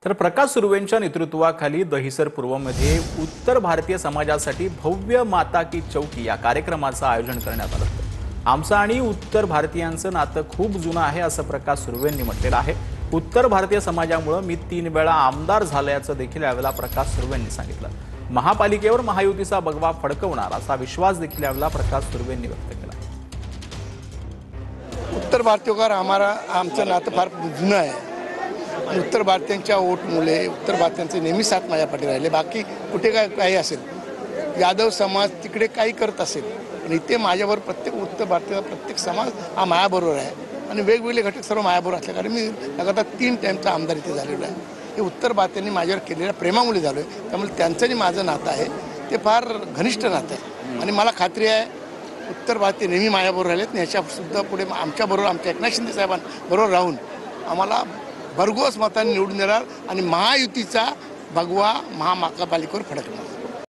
तर प्रकाश सुर्वेंच्या नेतृत्वाखाली दहिसर पूर्वमध्ये उत्तर भारतीय समाजासाठी भव्य माता की चौकी या कार्यक्रमाचं आयोजन करण्यात आलं होतं। आमचं आणि उत्तर भारतीयांचं नातं खूप जुनं आहे असं प्रकाश सुर्वेंनी म्हटलेलं आहे। उत्तर भारतीय समाजामुळे मी 3 वेळा आमदार झाल्याचं देखील यावेळेला प्रकाश सुर्वेंनी सांगितलं। महापालिकेवर महायुतीचा भगवा फडकवणार असा विश्वास देखील यावेळेला प्रकाश सुर्वेंनी व्यक्त केला। उत्तर भारतीयों आमचं नातं फार जुनं आहे। उत्तर भारतीयांच्या वोटमुळे उत्तर भारतीयांचे नेहमी साथ माझ्या पाठी राहिले। बाकी कुठे काही असेल, यादव समाज तिकडे काही करत असेल, पण इथे माझ्याबरोबर प्रत्येक उत्तर भारतीय प्रत्येक समाज हा माझ्याबरोबर आहे आणि वेगवेगळे घटक सर्व माझ्याबरोबर असल्याकारणे मी लगातार 3 टाईमचा आमदार इथे झालेलो आहे। हे उत्तर भारतीयांनी माझ्यावर केलेल्या प्रेमामुळे झालो आहे। त्यामुळे त्यांचं जे माझं नातं आहे ते फार घनिष्ठ नातं आहे आणि मला खात्री आहे उत्तर भारतीय नेहमी माझ्याबरोबर राहिलेत आणि ह्याच्यासुद्धा पुढे आमच्याबरोबर आमच्या एकनाथ शिंदे साहेबांबरोबर राहून आम्हाला भरघोस मतांनी निवडून देणार आणि महायुतीचा भगवा महापालिकेवर फडकणार।